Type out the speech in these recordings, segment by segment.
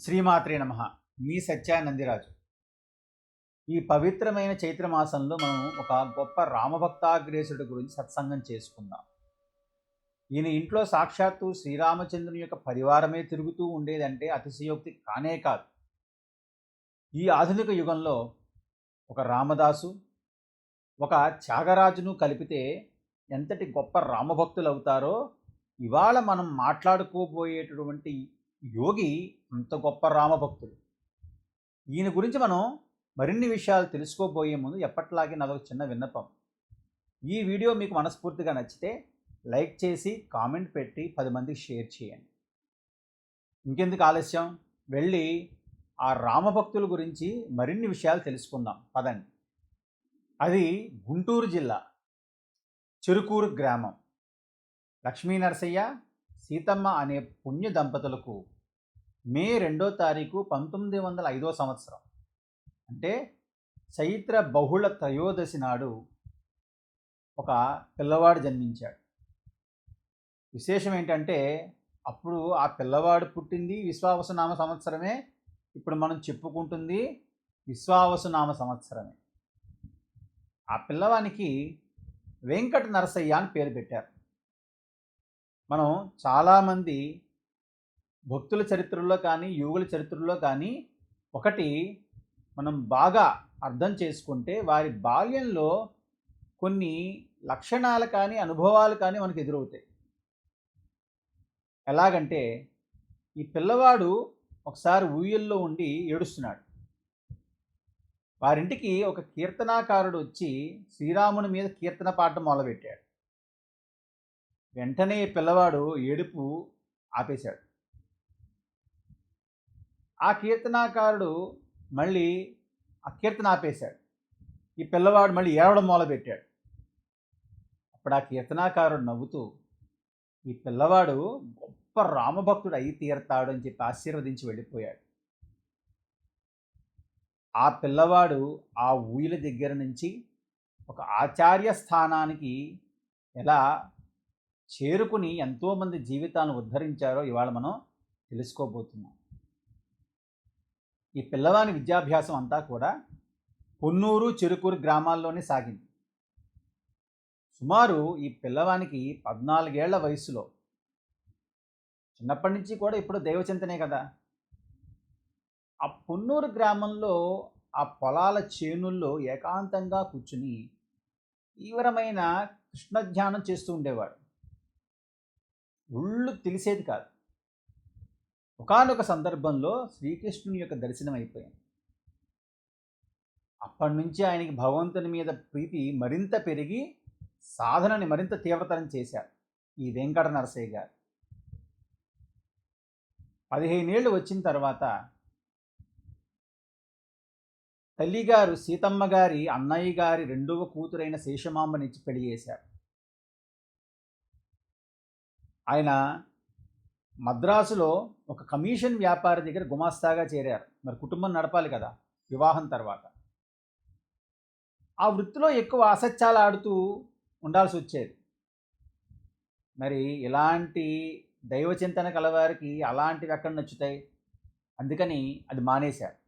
శ్రీమాత్రే నమః. మీ సత్యానందిరాజు. ఈ పవిత్రమైన చైత్రమాసంలో మనం ఒక గొప్ప రామభక్తాగ్రేసుడి గురించి సత్సంగం చేసుకుందాం. ఈయన ఇంట్లో సాక్షాత్తు శ్రీరామచంద్రుని యొక్క పరివారమే తిరుగుతూ ఉండేదంటే అతిశయోక్తి కానే కాదు. ఈ ఆధునిక యుగంలో ఒక రామదాసు, ఒక త్యాగరాజును కలిపితే ఎంతటి గొప్ప రామభక్తులు అవుతారో ఇవాళ మనం మాట్లాడుకోబోయేటటువంటి యోగి అంత గొప్ప రామభక్తుడు. ఈయన గురించి మనం మరిన్ని విషయాలు తెలుసుకోబోయే ముందు ఎప్పట్లాగే నాదొక చిన్న విన్నపం. ఈ వీడియో మీకు మనస్ఫూర్తిగా నచ్చితే లైక్ చేసి కామెంట్ పెట్టి 10 మందికి షేర్ చేయండి. ఇంకెందుకు ఆలస్యం, వెళ్ళి ఆ రామభక్తుల గురించి మరిన్ని విషయాలు తెలుసుకుందాం పదండి. అది గుంటూరు జిల్లా చెరుకూరు గ్రామం. లక్ష్మీనరసయ్య, సీతమ్మ అనే పుణ్య దంపతులకు మే 2వ తారీఖు 1905 సంవత్సరం, అంటే చైత్ర బహుళ త్రయోదశి నాడు ఒక పిల్లవాడు జన్మించాడు. విశేషం ఏంటంటే అప్పుడు ఆ పిల్లవాడు పుట్టింది విశ్వావసునామ సంవత్సరమే. ఇప్పుడు మనం చెప్పుకుంటుంది విశ్వావసునామ సంవత్సరమే. ఆ పిల్లవానికి వెంకట నరసయ్య అని పేరు పెట్టారు. మనం చాలామంది భక్తుల చరిత్రలో కానీ యోగుల చరిత్రలో కానీ ఒకటి మనం బాగా అర్థం చేసుకుంటే వారి బాల్యంలో కొన్ని లక్షణాలు కానీ అనుభవాలు కానీ మనకు ఎదురవుతాయి. ఎలాగంటే ఈ పిల్లవాడు ఒకసారి ఊయల్లో ఉండి ఏడుస్తున్నాడు. వారింటికి ఒక కీర్తనాకారుడు వచ్చి శ్రీరాముని మీద కీర్తన పాడటం మొదలుపెట్టాడు. వెంటనే ఈ పిల్లవాడు ఏడుపు ఆపేశాడు. ఆ కీర్తనాకారుడు మళ్ళీ ఆ కీర్తన ఆపేశాడు. ఈ పిల్లవాడు మళ్ళీ ఏడవడం మొదలుపెట్టాడు. అప్పుడు ఆ కీర్తనాకారుడు నవ్వుతూ ఈ పిల్లవాడు గొప్ప రామభక్తుడు అయి తీరతాడు అని చెప్పి ఆశీర్వదించి వెళ్ళిపోయాడు. ఆ పిల్లవాడు ఆ ఊయల దగ్గర నుంచి ఒక ఆచార్య స్థానానికి ఎలా చేరుకుని ఎంతోమంది జీవితాలను ఉద్ధరించారో ఇవాళ మనం తెలుసుకోబోతున్నాం. ఈ పిల్లవాని విద్యాభ్యాసం అంతా కూడా పొన్నూరు, చెరుకూరు గ్రామాల్లోనే సాగింది. సుమారు ఈ పిల్లవానికి 14 ఏళ్ల వయసులో, చిన్నప్పటి నుంచి కూడా ఇప్పుడు దైవచింతనే కదా, ఆ పొన్నూరు గ్రామంలో ఆ పొలాల చేనుల్లో ఏకాంతంగా కూర్చుని తీవ్రమైన కృష్ణ ధ్యానం చేస్తూ ఉండేవాడు. ఒళ్ళు తెలిసేది కాదు. ఒకానొక సందర్భంలో శ్రీకృష్ణుని యొక్క దర్శనం అయిపోయింది. అప్పటి నుంచి ఆయనకి భగవంతుని మీద ప్రీతి మరింత పెరిగి సాధనని మరింత తీవ్రతరం చేశారు ఈ వెంకట నరసయ్య గారు. 15 ఏళ్ళు వచ్చిన తర్వాత తల్లిగారు సీతమ్మ గారి అన్నయ్య గారి 2వ కూతురైన శేషమాంబనిచ్చి పెళ్లి చేశారు. ఆయన మద్రాసులో ఒక కమిషన్ వ్యాపారి దగ్గర గుమాస్తాగా చేరారు. మరి కుటుంబం నడపాలి కదా వివాహం తర్వాత. ఆ వృత్తిలో ఎక్కువ అసత్యాలు ఆడుతూ ఉండాల్సి వచ్చేది. మరి ఇలాంటి దైవచింతన కలవారికి అలాంటివి ఎక్కడ నచ్చుతాయి? అందుకని అది మానేశారు.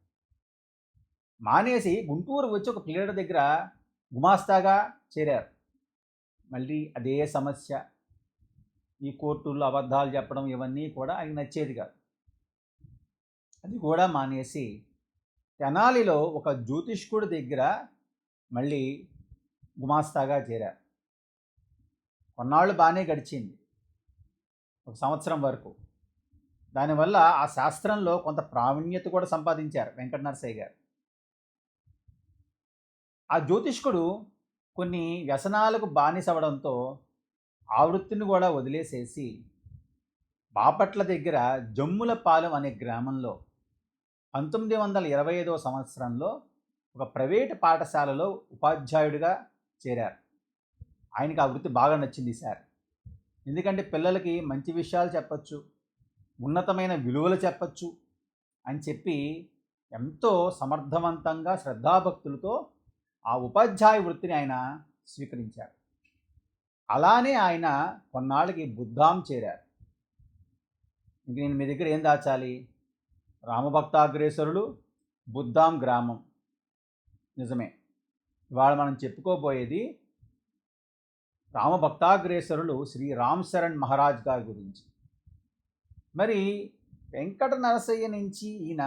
మానేసి గుంటూరు వచ్చి ఒక ప్లేడర్ దగ్గర గుమాస్తాగా చేరారు. మళ్ళీ అదే సమస్య, ఈ కోర్టుల్లో అబద్ధాలు చెప్పడం, ఇవన్నీ కూడా ఆయనకు నచ్చేది కాదు. అది కూడా మానేసి తెనాలిలో ఒక జ్యోతిష్కుడి దగ్గర మళ్ళీ గుమాస్తాగా చేరారు. కొన్నాళ్ళు బాగానే గడిచింది, 1 సంవత్సరం వరకు. దానివల్ల ఆ శాస్త్రంలో కొంత ప్రావీణ్యత కూడా సంపాదించారు వెంకట నరసయ్య గారు. ఆ జ్యోతిష్కుడు కొన్ని వ్యసనాలకు బానిసవడంతో ఆ వృత్తిని కూడా వదిలేసేసి బాపట్ల దగ్గర జమ్ములపాలెం అనే గ్రామంలో 1925 సంవత్సరంలో ఒక ప్రైవేటు పాఠశాలలో ఉపాధ్యాయుడిగా చేరారు. ఆయనకి ఆ వృత్తి బాగా నచ్చింది సార్. ఎందుకంటే పిల్లలకి మంచి విషయాలు చెప్పచ్చు, ఉన్నతమైన విలువలు చెప్పచ్చు అని చెప్పి ఎంతో సమర్థవంతంగా శ్రద్ధాభక్తులతో ఆ ఉపాధ్యాయ వృత్తిని ఆయన స్వీకరించారు. అలానే ఆయన కొన్నాళ్ళకి బుద్ధాం చేరారు. ఇంక నేను మీ దగ్గర ఏం దాచాలి, రామభక్తాగ్రేసరులు బుద్ధాం గ్రామం. నిజమే. ఇవాళ మనం చెప్పుకోబోయేది రామభక్తాగ్రేసరులు శ్రీ రామ్ శరణ్ మహారాజ్ గారి గురించి. మరి వెంకట నరసయ్య నుంచి ఈయన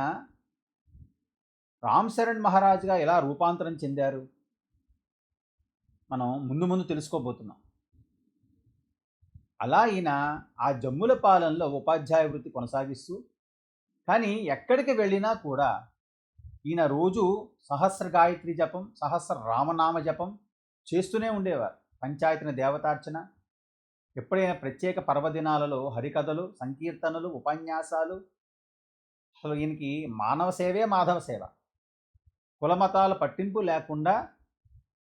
రామ్ శరణ్ మహారాజ్గా ఎలా రూపాంతరం చెందారు మనం ముందు ముందు తెలుసుకోబోతున్నాం. అలా ఈయన ఆ జమ్ముల పాలనలో ఉపాధ్యాయ వృత్తి కొనసాగిస్తూ, కానీ ఎక్కడికి వెళ్ళినా కూడా ఈయన రోజు సహస్ర గాయత్రి జపం, సహస్ర రామనామ జపం చేస్తూనే ఉండేవారు. పంచాయతీన దేవతార్చన, ఎప్పుడైనా ప్రత్యేక పర్వదినాలలో హరికథలు, సంకీర్తనలు, ఉపన్యాసాలు. అసలు ఈయనకి మానవ సేవే మాధవ సేవ. కులమతాల పట్టింపు లేకుండా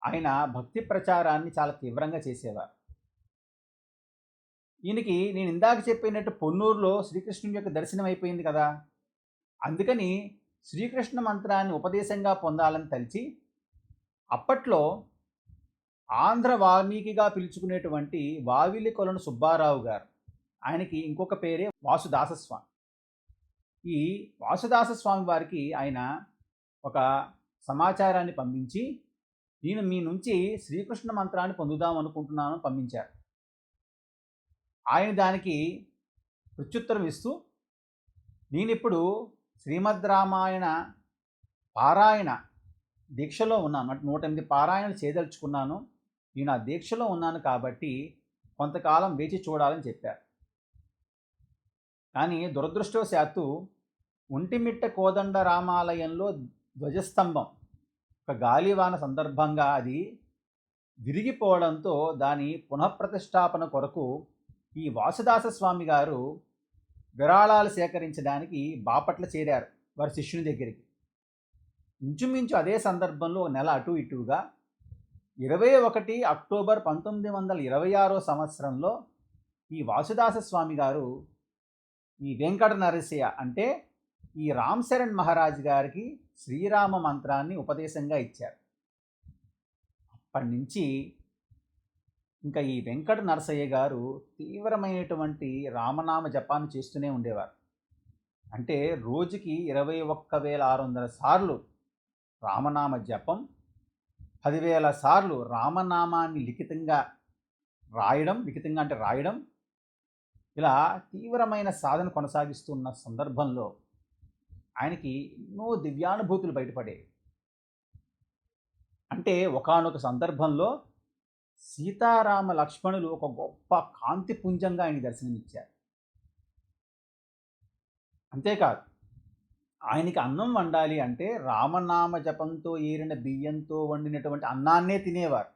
ఆయన భక్తి ప్రచారాన్ని చాలా తీవ్రంగా చేసేవారు. ఈయనకి నేను ఇందాక చెప్పినట్టు పొన్నూరులో శ్రీకృష్ణుని యొక్క దర్శనం అయిపోయింది కదా, అందుకని శ్రీకృష్ణ మంత్రాన్ని ఉపదేశంగా పొందాలని తలిచి అప్పట్లో ఆంధ్ర వాల్మీకిగా పిలుచుకునేటువంటి వావిలి కొలను సుబ్బారావు గారు, ఆయనకి ఇంకొక పేరే వాసుదాసస్వామి. ఈ వాసుదాసస్వామి వారికి ఆయన ఒక సమాచారాన్ని పంపించి, నేను మీ నుంచి శ్రీకృష్ణ మంత్రాన్ని పొందుదాం అనుకుంటున్నాను పంపించారు. ఆయన దానికి ప్రత్యుత్తరం ఇస్తూ, నేను ఇప్పుడు శ్రీమద్ రామాయణ పారాయణ దీక్షలో ఉన్నాను, 108 పారాయణలు చేయదలుచుకున్నాను. నేను ఆ దీక్షలో ఉన్నాను కాబట్టి కొంతకాలం వేచి చూడాలని చెప్పారు. కానీ దురదృష్టవశాత్తు ఒంటిమిట్ట కోదండ రామాలయంలో ధ్వజస్తంభం ఒక గాలివాన సందర్భంగా అది విరిగిపోవడంతో దాని పునఃప్రతిష్టాపన కొరకు ఈ వాసుదాస స్వామి గారు విరాళాలు సేకరించడానికి బాపట్ల చేరారు వారి శిష్యుని దగ్గరికి. ఇంచుమించు అదే సందర్భంలో నెల అటు ఇటుగా 21 అక్టోబర్ 1926 సంవత్సరంలో ఈ వాసుదాస స్వామి గారు ఈ వెంకట నరసయ్య అంటే ఈ రామ్ శరణ్ మహారాజ్ గారికి శ్రీరామ మంత్రాన్ని ఉపదేశంగా ఇచ్చారు. అప్పటి నుంచి ఇంకా ఈ వెంకట నరసయ్య గారు తీవ్రమైనటువంటి రామనామ జపాన్ని చేస్తూనే ఉండేవారు. అంటే రోజుకి 21,600 సార్లు రామనామ జపం, 10,000 సార్లు రామనామాన్ని లిఖితంగా రాయడం, ఇలా తీవ్రమైన సాధన కొనసాగిస్తున్న సందర్భంలో ఆయనకి ఎన్నో దివ్యానుభూతులు బయటపడేవి. అంటే ఒకానొక సందర్భంలో సీతారామ లక్ష్మణులు ఒక గొప్ప కాంతిపుంజంగా ఆయన దర్శనమిచ్చారు. అంతేకాదు, ఆయనకి అన్నం వండాలి అంటే రామనామ జపంతో ఏరిన బియ్యంతో వండినటువంటి అన్నాన్నే తినేవారు,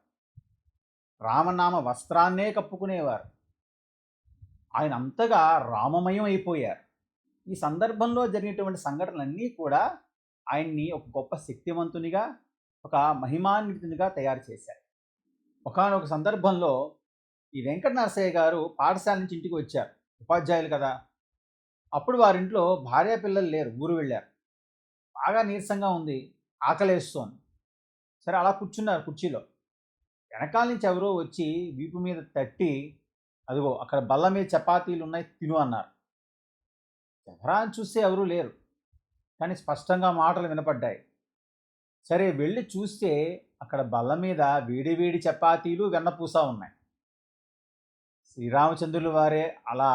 రామనామ వస్త్రాన్నే కప్పుకునేవారు. ఆయన అంతగా రామమయం అయిపోయారు. ఈ సందర్భంలో జరిగినటువంటి సంఘటనలన్నీ కూడా ఆయన్ని ఒక గొప్ప శక్తివంతునిగా, ఒక మహిమాన్వితునిగా తయారు చేశారు. ఒకానొక సందర్భంలో ఈ వెంకట నరసయ్య గారు పాఠశాల నుంచి ఇంటికి వచ్చారు, ఉపాధ్యాయులు కదా. అప్పుడు వారింట్లో భార్య పిల్లలు లేరు, ఊరు వెళ్ళారు. బాగా నీరసంగా ఉంది, ఆకలేస్తోంది. సరే అలా కూర్చున్నారు కుర్చీలో. వెనకాల నుంచి ఎవరో వచ్చి వీపు మీద తట్టి, అదిగో అక్కడ బల్ల మీద చపాతీలు ఉన్నాయి తిను అన్నారు. ఎవరా అని చూస్తే ఎవరూ లేరు, కానీ స్పష్టంగా మాటలు వినపడ్డాయి. సరే వెళ్ళి చూస్తే అక్కడ బల్ల మీద వేడి వేడి చపాతీలు వెన్నపూస ఉన్నాయి. శ్రీరామచంద్రుల వారే అలా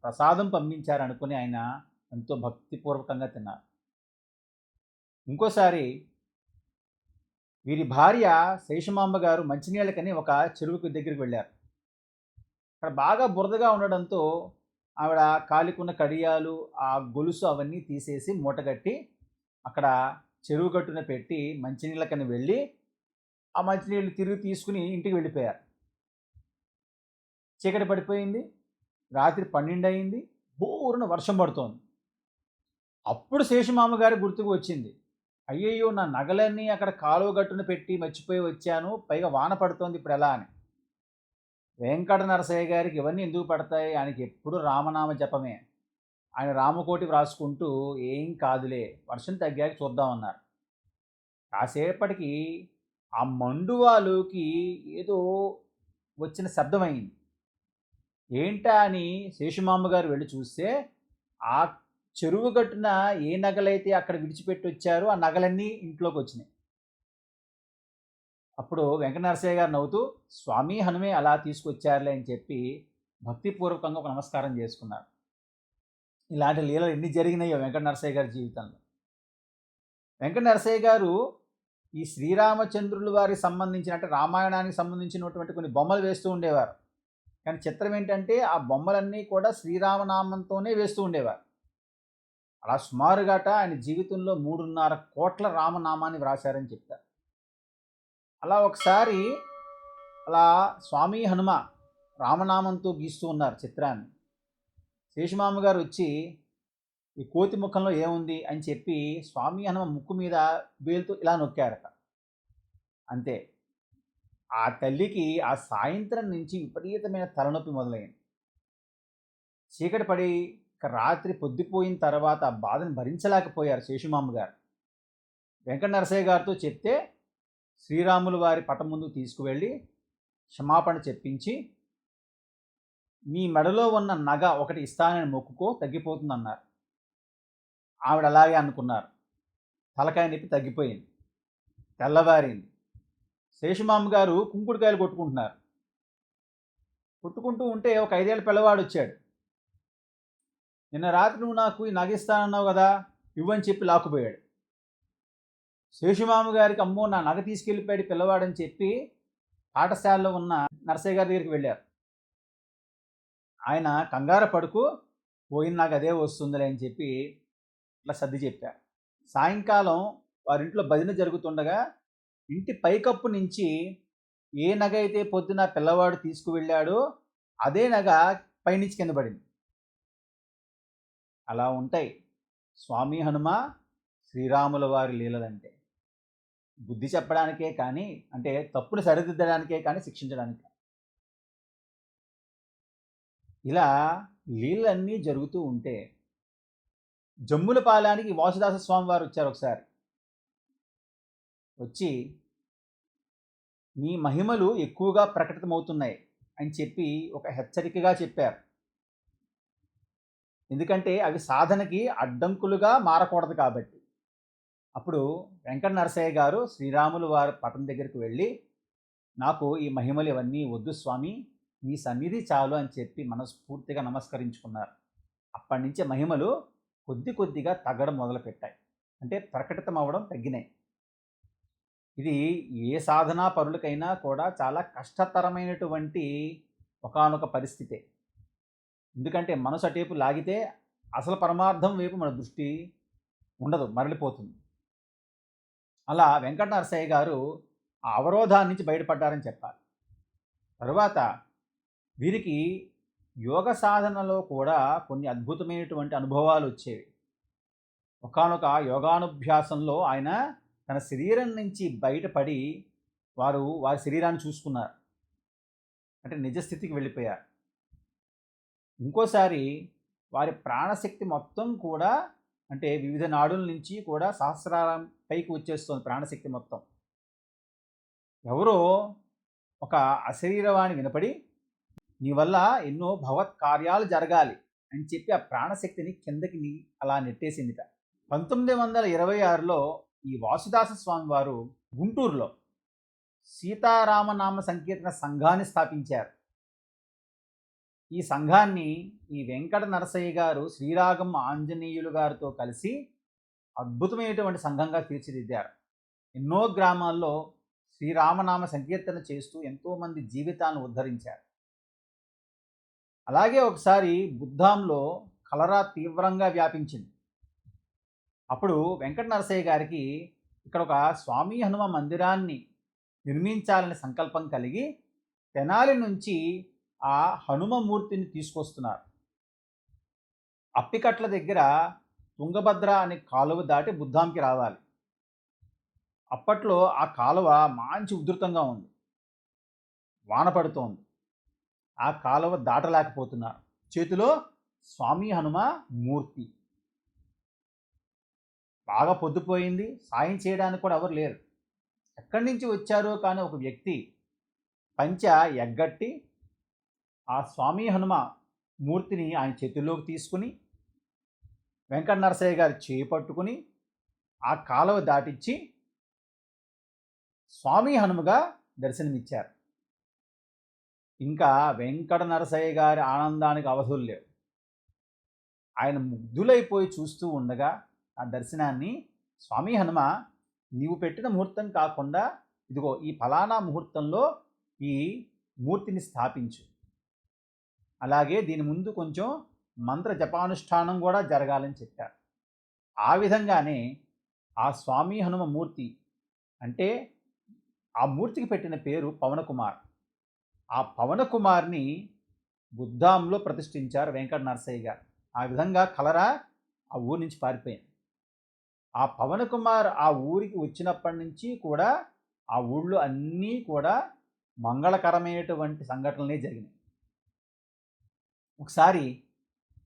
ప్రసాదం పంపించారనుకుని ఆయన ఎంతో భక్తిపూర్వకంగా తిన్నారు. ఇంకోసారి వీరి భార్య శేషమాంబ గారు మంచినీళ్ళకని ఒక చెరువుకు దగ్గరికి వెళ్ళారు. అక్కడ బాగా బురదగా ఉండడంతో ఆవిడ కాలికున్న కడియాలు, ఆ గొలుసు అవన్నీ తీసేసి మూటగట్టి అక్కడ చెరువు గట్టున పెట్టి మంచినీళ్ళకని వెళ్ళి ఆ మంచినీళ్ళు తిరిగి తీసుకుని ఇంటికి వెళ్ళిపోయారు. చీకటి పడిపోయింది, రాత్రి 12 అయింది, బోరున వర్షం పడుతోంది. అప్పుడు శేషమామ గారి గుర్తుకు వచ్చింది, అయ్యయ్యో నా నగలన్నీ అక్కడ కాలువ గట్టున పెట్టి మర్చిపోయి వచ్చాను, పైగా వాన పడుతోంది, ఇప్పుడు ఎలా అని. వెంకట నరసయ్య గారికి ఇవన్నీ ఎందుకు పడతాయి, ఆయనకి ఎప్పుడు రామనామ జపమే. ఆయన రామకోటి వ్రాసుకుంటూ ఏం కాదులే వర్షం తగ్గాక చూద్దామన్నారు. కాసేపటికి ఆ మండువాలోకి ఏదో వచ్చిన శబ్దమైంది. ఏంటా అని శేషమాంబ గారు వెళ్ళి చూస్తే ఆ చెరువు గట్టున ఏ నగలైతే అక్కడ విడిచిపెట్టి వచ్చారో ఆ నగలన్నీ ఇంట్లోకి వచ్చినాయి. అప్పుడు వెంకట నరసయ్య గారు నవ్వుతూ స్వామి హనుమే అలా తీసుకొచ్చారులే అని చెప్పి భక్తిపూర్వకంగా ఒక నమస్కారం చేసుకున్నారు. ఇలాంటి లీలలు ఎన్ని జరిగినాయో వెంకట నరసయ్య గారి జీవితంలో. వెంకట నరసయ్య గారు ఈ శ్రీరామచంద్రుల వారికి సంబంధించిన అంటే రామాయణానికి సంబంధించినటువంటి కొన్ని బొమ్మలు వేస్తూ ఉండేవారు. కానీ చిత్రం ఏంటంటే ఆ బొమ్మలన్నీ కూడా శ్రీరామనామంతోనే వేస్తూ ఉండేవారు. అలా సుమారుగాట ఆయన జీవితంలో 3.5 కోట్ల రామనామాన్ని వ్రాశారని చెప్తారు. అలా ఒకసారి అలా స్వామి హనుమ రామనామంతో గీస్తూ ఉన్నారు చిత్రాన్ని. శేషమామ గారు వచ్చి ఈ కోతి ముఖంలో ఏముంది అని చెప్పి స్వామి హనుమ ముక్కు మీద వేలుతో ఇలా నొక్కారట. అంతే. ఆ తల్లికి ఆ సాయంత్రం నుంచి విపరీతమైన తలనొప్పి మొదలైంది. చీకటి పడి రాత్రి పొద్దుపోయిన తర్వాత ఆ బాధను భరించలేకపోయారు శేషుమామ గారు. వెంకట నరసయ్య గారితో చెప్తే శ్రీరాములు వారి పటం ముందుకు తీసుకువెళ్ళి క్షమాపణ చెప్పించి నీ మెడలో ఉన్న నగ ఒకటి ఇస్తానని మొక్కుకో తగ్గిపోతుందన్నారు. ఆవిడ అలాగే అనుకున్నారు. తలకాయ నొప్పి తగ్గిపోయింది. తెల్లవారింది. శేషమామ గారు కుంకుడుకాయలు కొట్టుకుంటున్నారు. కొట్టుకుంటూ ఉంటే ఒక 5 ఏళ్ల పిల్లవాడు వచ్చాడు. నిన్న రాత్రి నువ్వు నాకు ఈ నగ ఇస్తానన్నావు కదా, ఇవ్వని చెప్పి లాక్కుపోయాడు. శేషమామ గారికి అమ్మో నా నగ తీసుకెళ్ళిపోయాడు పిల్లవాడని చెప్పి పాఠశాలలో ఉన్న నరసయ్య గారి దగ్గరికి వెళ్ళారు. ఆయన కంగారు పడుకు పోయిన నాకు అదే వస్తుందిలే అని చెప్పి ఇట్లా సర్ది చెప్పారు. సాయంకాలం వారింట్లో భజన జరుగుతుండగా ఇంటి పైకప్పు నుంచి ఏ నగ అయితే పొద్దున పిల్లవాడు తీసుకువెళ్ళాడో అదే నగ పైనుంచి కింద పడింది. అలా ఉంటాయి స్వామి హనుమ శ్రీరాముల వారి లీలలంటే. బుద్ధి చెప్పడానికే కానీ, అంటే తప్పును సరిదిద్దడానికే కానీ శిక్షించడానికి. ఇలా లీలన్నీ జరుగుతూ ఉంటే జమ్ముల పాలానికి వాసుదాస స్వామి వారు వచ్చారు ఒకసారి. వచ్చి నీ మహిమలు ఎక్కువగా ప్రకటితమవుతున్నాయి అని చెప్పి ఒక హెచ్చరికగా చెప్పారు. ఎందుకంటే అవి సాధనకి అడ్డంకులుగా మారకూడదు కాబట్టి. అప్పుడు వెంకట నరసయ్య గారు శ్రీరాములు వారి పటం దగ్గరికి వెళ్ళి నాకు ఈ మహిమలు ఇవన్నీ వద్దు స్వామి, మీ సన్నిధి చాలు అని చెప్పి మనస్ఫూర్తిగా నమస్కరించుకున్నారు. అప్పటి నుంచి మహిమలు కొద్ది కొద్దిగా తగ్గడం మొదలుపెట్టాయి. అంటే ప్రకటితం అవ్వడం తగ్గినాయి. ఇది ఏ సాధనా పరులకైనా కూడా చాలా కష్టతరమైనటువంటి ఒకానొక పరిస్థితే. ఎందుకంటే మనసు అటేపు లాగితే అసలు పరమార్థం వైపు మన దృష్టి ఉండదు, మరలిపోతుంది. అలా వెంకట నరసయ్య గారు ఆ అవరోధాన్ని నుంచి బయటపడ్డారని చెప్పాలి. తరువాత వీరికి యోగ సాధనలో కూడా కొన్ని అద్భుతమైనటువంటి అనుభవాలు వచ్చేవి. ఒకానొక యోగానుభ్యాసంలో ఆయన తన శరీరం నుంచి బయటపడి వారి శరీరాన్ని చూసుకున్నారు. అంటే నిజస్థితికి వెళ్ళిపోయారు. ఇంకోసారి వారి ప్రాణశక్తి మొత్తం కూడా అంటే వివిధ నాడుల నుంచి కూడా సహస్రారం పైకి వచ్చేస్తుంది ప్రాణశక్తి మొత్తం. ఎవరో ఒక అశరీరవాణి వినపడి నీ వల్ల ఎన్నో భగవత్ కార్యాలు జరగాలి అని చెప్పి ఆ ప్రాణశక్తిని కిందకి అలా నెట్టేసిందిట. 1926లో ఈ వాసుదాస స్వామి వారు గుంటూరులో సీతారామనామ సంకీర్తన సంఘాన్ని స్థాపించారు. ఈ సంఘాన్ని ఈ వెంకట నరసయ్య గారు శ్రీరాగం ఆంజనేయులు గారితో కలిసి అద్భుతమైనటువంటి సంఘంగా తీర్చిదిద్దారు. ఎన్నో గ్రామాల్లో శ్రీరామనామ సంకీర్తన చేస్తూ ఎంతోమంది జీవితాలను ఉద్ధరించారు. అలాగే ఒకసారి బుద్ధాంలో కలరా తీవ్రంగా వ్యాపించింది. అప్పుడు వెంకట నరసయ్య గారికి ఇక్కడ ఒక స్వామి హనుమ మందిరాన్ని నిర్మించాలని సంకల్పం కలిగి తెనాలి నుంచి ఆ హనుమమూర్తిని తీసుకొస్తున్నారు. అప్పికట్ల దగ్గర తుంగభద్ర అనే కాలువ దాటి బుద్ధాంకి రావాలి. అప్పట్లో ఆ కాలువ మంచి ఉధృతంగా ఉంది, వాన పడుతోంది. ఆ కాలువ దాటలేకపోతున్నారు. చేతిలో స్వామి హనుమ మూర్తి. బాగా పొద్దుపోయింది, సాయం చేయడానికి కూడా ఎవరు లేరు. ఎక్కడి నుంచి వచ్చారో కానీ ఒక వ్యక్తి పంచ ఎగ్గట్టి ఆ స్వామి హనుమ మూర్తిని ఆయన చేతుల్లోకి తీసుకుని వెంకట నరసయ్య గారు చేయి పట్టుకుని ఆ కాలువ దాటించి స్వామి హనుమగా దర్శనమిచ్చారు. ఇంకా వెంకట నరసయ్య గారి ఆనందానికి అవధులు లేవు. ఆయన ముగ్ధులైపోయి చూస్తూ ఉండగా ఆ దర్శనాన్ని, స్వామి హనుమ, నీవు పెట్టిన ముహూర్తం కాకుండా ఇదిగో ఈ ఫలానా ముహూర్తంలో ఈ మూర్తిని స్థాపించు, అలాగే దీని ముందు కొంచెం మంత్ర జపానుష్ఠానం కూడా జరగాలని చెప్పారు. ఆ విధంగానే ఆ స్వామి హనుమ మూర్తి, అంటే ఆ మూర్తికి పెట్టిన పేరు పవనకుమార్. ఆ పవనకుమార్ని బుద్ధాంలో ప్రతిష్ఠించారు వెంకట నరసయ్య గారు. ఆ విధంగా కలరా ఆ ఊరి నుంచి పారిపోయింది. ఆ పవనకుమార్ ఆ ఊరికి వచ్చినప్పటి నుంచి కూడా ఆ ఊళ్ళో అన్నీ కూడా మంగళకరమైనటువంటి సంఘటనలే జరిగినాయి. ఒకసారి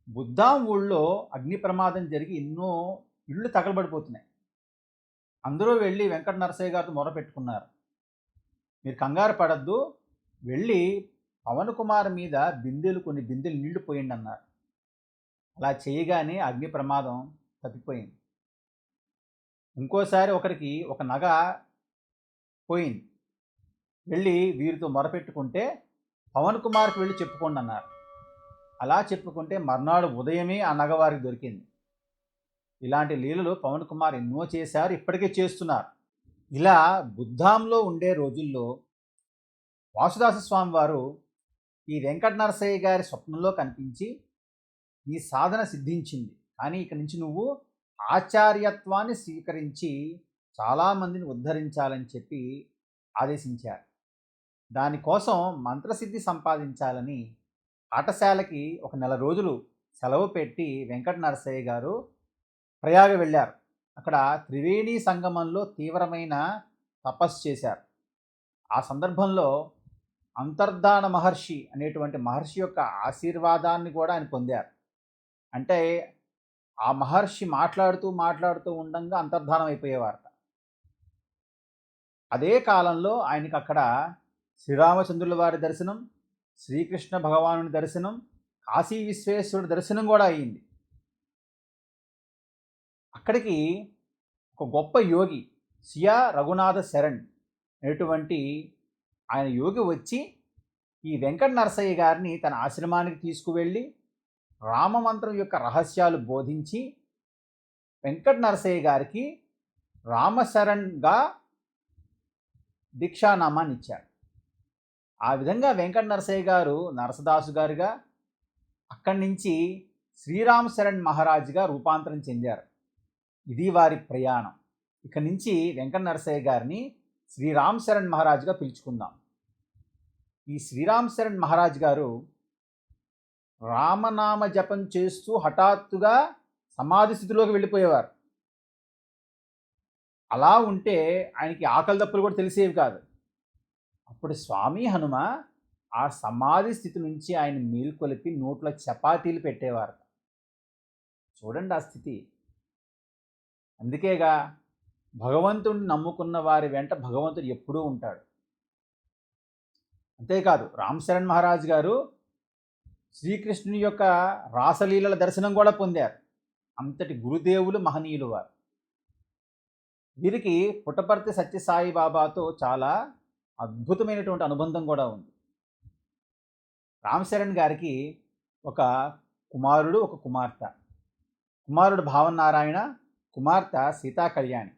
బుద్ధాం ఊళ్ళో అగ్ని ప్రమాదం జరిగి ఎన్నో ఇళ్ళు తగలబడిపోతున్నాయి. అందరూ వెళ్ళి వెంకట నరసయ్య గారితో మొరపెట్టుకున్నారు, మీరు కంగారు పడద్దు, వెళ్ళి పవన్ కుమార్ మీద కొన్ని బిందెలు నీళ్లు పోయండి అన్నారు. అలా చేయగానే అగ్ని ప్రమాదం తప్పిపోయింది. ఇంకోసారి ఒకరికి ఒక నగ పోయింది. వెళ్ళి వీరితో మొరపెట్టుకుంటే పవన్ కుమార్కి వెళ్ళి చెప్పుకోండి అన్నారు. అలా చెప్పుకుంటే మర్నాడు ఉదయమే ఆ నగ వారికి దొరికింది. ఇలాంటి లీలలు పవన్ కుమార్ ఎన్నో చేశారు, ఇప్పటికే చేస్తున్నారు. ఇలా బుద్ధాంలో ఉండే రోజుల్లో వాసుదాస స్వామి వారు ఈ వెంకట నరసయ్య గారి స్వప్నంలో కనిపించి, నీ సాధన సిద్ధించింది, కానీ ఇక నుంచి నువ్వు ఆచార్యత్వాన్ని స్వీకరించి చాలామందిని ఉద్ధరించాలని చెప్పి ఆదేశించారు. దానికోసం మంత్రసిద్ధి సంపాదించాలని పాఠశాలకి ఒక నెల రోజులు సెలవు పెట్టి వెంకట నరసయ్య గారు ప్రయాగ వెళ్ళారు. అక్కడ త్రివేణి సంగమంలో తీవ్రమైన తపస్సు చేశారు. ఆ సందర్భంలో అంతర్ధాన మహర్షి అనేటువంటి మహర్షి యొక్క ఆశీర్వాదాన్ని కూడా ఆయన పొందారు. అంటే ఆ మహర్షి మాట్లాడుతూ ఉండంగా అంతర్ధానం అయిపోయేవారట. అదే కాలంలో ఆయనకి అక్కడ శ్రీరామచంద్రుల వారి దర్శనం, శ్రీకృష్ణ భగవానుని దర్శనం, కాశీ విశ్వేశ్వరుడి దర్శనం కూడా అయ్యింది. అక్కడికి ఒక గొప్ప యోగి సియా రఘునాథ శరణ్ అనేటువంటి ఆయన యోగి వచ్చి ఈ వెంకట నరసయ్య గారిని తన ఆశ్రమానికి తీసుకువెళ్ళి రామమంత్రం యొక్క రహస్యాలు బోధించి వెంకట నరసయ్య గారికి రామశరణ్గా దీక్షానామాన్ని ఇచ్చాడు. ఆ విధంగా వెంకట నరసయ్య గారు నరసదాసు గారుగా, అక్కడి నుంచి శ్రీరామ్ శరణ్ మహారాజుగా రూపాంతరం చెందారు. ఇది వారి ప్రయాణం. ఇక నుంచి వెంకట నరసయ్య గారిని శ్రీరామ్ శరణ్ మహారాజుగా పిలుచుకుందాం. ఈ శ్రీరామ్ శరణ్ మహారాజు గారు రామనామ జపం చేస్తూ హఠాత్తుగా సమాధి స్థితిలోకి వెళ్ళిపోయేవారు. అలా ఉంటే ఆయనకి ఆకలి దప్పులు కూడా తెలిసేవి కాదు. అప్పుడు స్వామి హనుమ ఆ సమాధి స్థితి నుంచి ఆయన మేల్కొలిపి నోట్లో చపాతీలు పెట్టేవారు. చూడండి ఆ స్థితి. అందుకేగా భగవంతుడిని నమ్ముకున్న వారి వెంట భగవంతుడు ఎప్పుడూ ఉంటాడు. అంతేకాదు రామ్ శరణ్ మహారాజ్ గారు శ్రీకృష్ణుని యొక్క రాసలీలల దర్శనం కూడా పొందారు. అంతటి గురుదేవులు, మహనీయులు వారు. వీరికి పుట్టపర్తి సత్యసాయి బాబాతో చాలా అద్భుతమైనటువంటి అనుబంధం కూడా ఉంది. రామ్ చరణ్ గారికి ఒక కుమారుడు, ఒక కుమార్తె. కుమారుడు భావనారాయణ, కుమార్తె సీతా కళ్యాణి.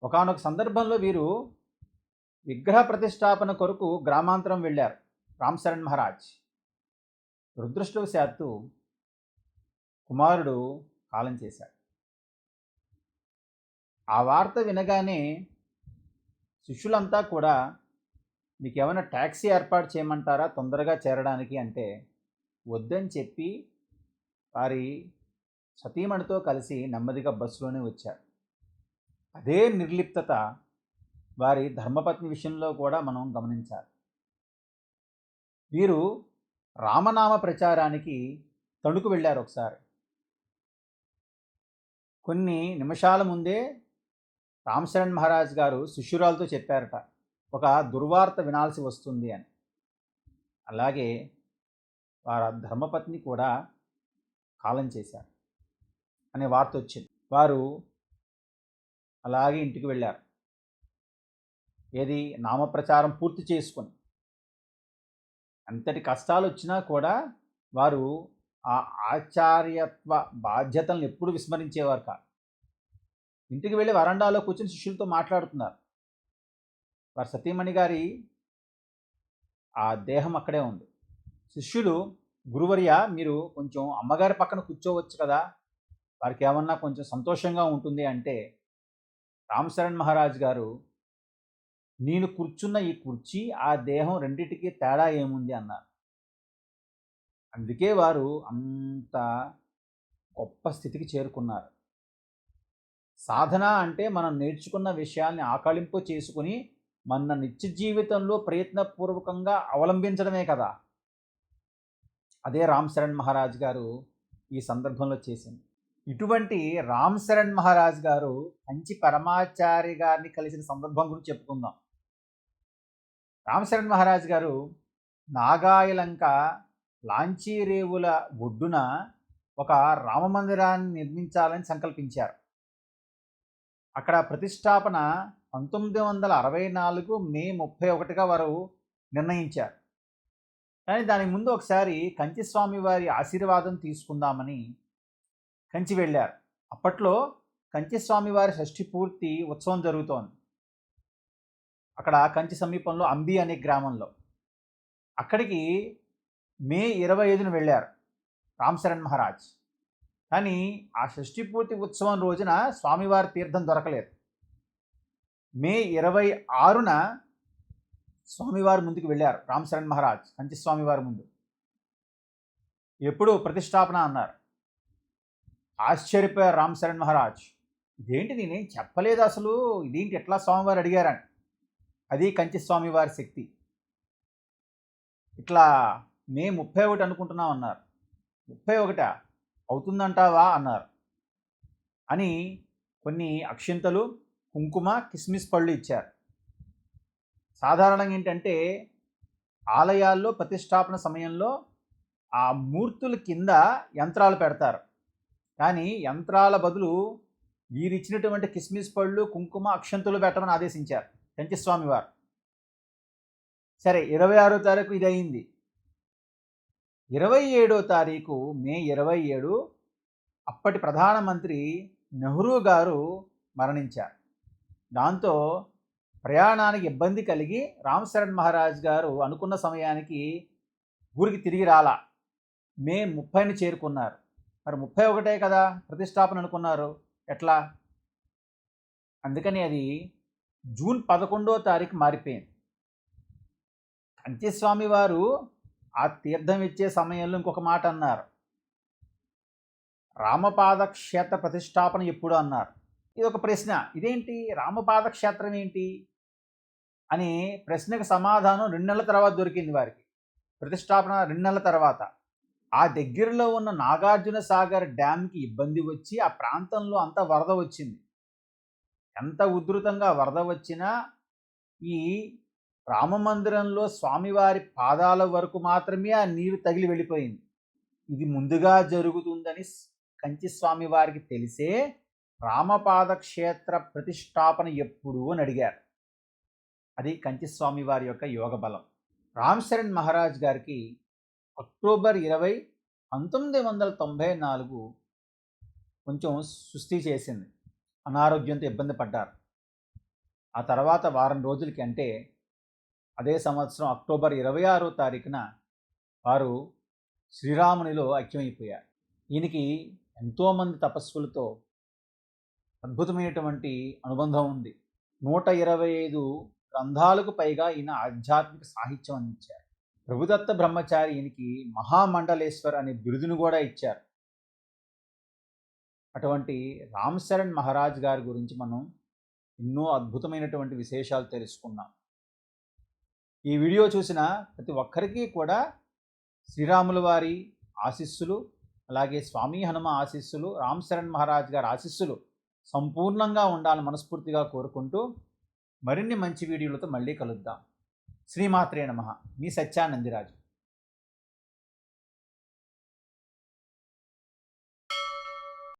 ఒకానొక సందర్భంలో వీరు విగ్రహ ప్రతిష్టాపన కొరకు గ్రామాంతరం వెళ్ళారు రామ్ చరణ్ మహారాజ్. దురదృష్టవశాత్తు కుమారుడు కాలం చేశాడు. ఆ వార్త వినగానే శిష్యులంతా కూడా, మీకు ఏమైనా ట్యాక్సీ ఏర్పాటు చేయమంటారా తొందరగా చేరడానికి అంటే వద్దని చెప్పి వారి సతీమణితో కలిసి నెమ్మదిగా బస్సులోనే వచ్చారు. అదే నిర్లిప్తత వారి ధర్మపత్ని విషయంలో కూడా మనం గమనించాలి. వీరు రామనామ ప్రచారానికి తణుకు వెళ్ళారు ఒకసారి. కొన్ని నిమిషాల ముందే రామ్ చరణ్ మహారాజ్ గారు శిష్యురాలతో చెప్పారట, ఒక దుర్వార్త వినాల్సి వస్తుంది అని. అలాగే వారి ధర్మపత్ని కూడా కాలం చేశారు. అనే వార్త వచ్చింది. వారు అలాగే ఇంటికి వెళ్ళారు. ఏది నామప్రచారం పూర్తి చేసుకొని అంతటి కష్టాలు వచ్చినా కూడా వారు ఆ ఆచార్యత్వ బాధ్యతలను ఎప్పుడు విస్మరించేవారు కాదు. ఇంటికి వెళ్ళి వరండాలో కూర్చొని శిష్యులతో మాట్లాడుతున్నారు. వారి సతీమణి గారి ఆ దేహం అక్కడే ఉంది. శిష్యులు, గురువర్య మీరు కొంచెం అమ్మగారి పక్కన కూర్చోవచ్చు కదా, వారికి ఏమన్నా కొంచెం సంతోషంగా ఉంటుంది అంటే రామశరణ్ మహారాజ్ గారు, నేను కూర్చున్న ఈ కుర్చీ ఆ దేహం రెండిటికి తేడా ఏముంది అన్నారు. అందుకే వారు అంత గొప్ప స్థితికి చేరుకున్నారు. సాధన అంటే మనం నేర్చుకున్న విషయాల్ని ఆకళింపు చేసుకుని మన నిత్య జీవితంలో ప్రయత్నపూర్వకంగా అవలంబించడమే కదా. అదే రామ్ చరణ్ మహారాజ్ గారు ఈ సందర్భంలో చేసింది. ఇటువంటి రామ్ చరణ్ మహారాజ్ గారు కంచి పరమాచారి గారిని కలిసిన సందర్భం గురించి చెప్పుకుందాం. రామ్ చరణ్ మహారాజ్ గారు నాగాయలంక లాంచీరేవుల ఒడ్డున ఒక రామమందిరాన్ని నిర్మించాలని సంకల్పించారు. అక్కడ ప్రతిష్టాపన 1964 మే 31గా వారు నిర్ణయించారు. కానీ దానికి ముందు ఒకసారి కంచి స్వామి వారి ఆశీర్వాదం తీసుకుందామని కంచి వెళ్ళారు. అప్పట్లో కంచి స్వామి వారి షష్ఠి పూర్తి ఉత్సవం జరుగుతోంది. అక్కడ కంచి సమీపంలో అంబి అనే గ్రామంలో. అక్కడికి మే 25న వెళ్ళారు రామ్ చరణ్ మహారాజ్. కానీ ఆ షష్ఠి పూర్తి ఉత్సవం రోజున స్వామివారి తీర్థం దొరకలేదు. మే 26న స్వామివారి ముందుకు వెళ్ళారు రామ్ చరణ్ మహారాజ్ కంచి స్వామివారి ముందు. ఎప్పుడు ప్రతిష్టాపన అన్నారు. ఆశ్చర్యపోయారు రామ్ చరణ్ మహారాజ్. ఇదేంటి, నేనేం చెప్పలేదు అసలు, ఇదేంటి ఎట్లా స్వామివారు అడిగారని. అది కంచి స్వామివారి శక్తి. ఇట్లా మే 31 అనుకుంటున్నాం అన్నారు. 31 అవుతుందంటావా అన్నారు. అని కొన్ని అక్షింతలు, కుంకుమ, కిస్మిస్ పళ్ళు ఇచ్చారు. సాధారణంగా ఏంటంటే ఆలయాల్లో ప్రతిష్టాపన సమయంలో ఆ మూర్తుల కింద యంత్రాలు పెడతారు. కానీ యంత్రాల బదులు వీరిచ్చినటువంటి కిస్మిస్ పళ్ళు, కుంకుమ, అక్షంతులు పెట్టమని ఆదేశించారు కంచి స్వామివారు. సరే, 26వ తారీఖు ఇది అయింది. 27వ తారీఖు మే 27 అప్పటి ప్రధానమంత్రి నెహ్రూ గారు మరణించారు. దాంతో ప్రయాణానికి ఇబ్బంది కలిగి రామ్ చరణ్ మహారాజ్ గారు అనుకున్న సమయానికి ఊరికి తిరిగి రాలా. మే 30ని చేరుకున్నారు. మరి 31 కదా ప్రతిష్టాపన అనుకున్నారు, ఎట్లా? అందుకని అది జూన్ 11వ తారీఖు మారిపోయింది. కంచిస్వామి వారు ఆ తీర్థం ఇచ్చే సమయంలో ఇంకొక మాట అన్నారు. రామపాద క్షేత్ర ప్రతిష్టాపన ఎప్పుడు అన్నారు. ఇది ఒక ప్రశ్న. ఇదేంటి రామపాద క్షేత్రం ఏంటి అని ప్రశ్నకు సమాధానం 2 నెలల తర్వాత దొరికింది వారికి. ప్రతిష్టాపన 2 నెలల తర్వాత ఆ దగ్గరలో ఉన్న నాగార్జున సాగర్ డ్యామ్కి ఇబ్బంది వచ్చి ఆ ప్రాంతంలో అంతా వరద వచ్చింది. ఎంత ఉధృతంగా వరద వచ్చినా ఈ రామమందిరంలో స్వామివారి పాదాల వరకు మాత్రమే ఆ నీరు తగిలి వెళ్ళిపోయింది. ఇది ముందుగా జరుగుతుందని కంచి స్వామివారికి తెలిసే రామపాద క్షేత్ర ప్రతిష్టాపన ఎప్పుడు అని అడిగారు. అది కంచి స్వామివారి యొక్క యోగ బలం. రామ్ చరణ్ మహారాజ్ గారికి అక్టోబర్ 20, 1994 కొంచెం సుస్థి చేసింది. అనారోగ్యంతో ఇబ్బంది పడ్డారు. ఆ తర్వాత వారం రోజులకి, అంటే అదే సంవత్సరం అక్టోబర్ 26వ తారీఖున వారు శ్రీరామునిలో ఐక్యమైపోయారు. ఈయనకి ఎంతోమంది తపస్సులతో అద్భుతమైనటువంటి అనుబంధం ఉంది. 125 గ్రంథాలకు పైగా ఈయన ఆధ్యాత్మిక సాహిత్యం అందించారు. ప్రభుదత్త బ్రహ్మచారి ఈయనకి మహామండలేశ్వర్ అనే బిరుదును కూడా ఇచ్చారు. అటువంటి రామ్ చరణ్ మహారాజ్ గారి గురించి మనం ఎన్నో అద్భుతమైనటువంటి విశేషాలు తెలుసుకున్నాం. ఈ వీడియో చూసిన ప్రతి ఒక్కరికి కూడా శ్రీరాముల వారి ఆశీస్సులు, అలాగే స్వామి హనుమ ఆశీస్సులు, రామ్ చరణ్ మహారాజ్ గారి ఆశీస్సులు సంపూర్ణంగా ఉండాలని మనస్ఫూర్తిగా కోరుకుంటూ మరిన్ని మంచి వీడియోలతో మళ్ళీ కలుద్దాం. శ్రీమాత్రే నమః. మీ సత్యానందిరాజు.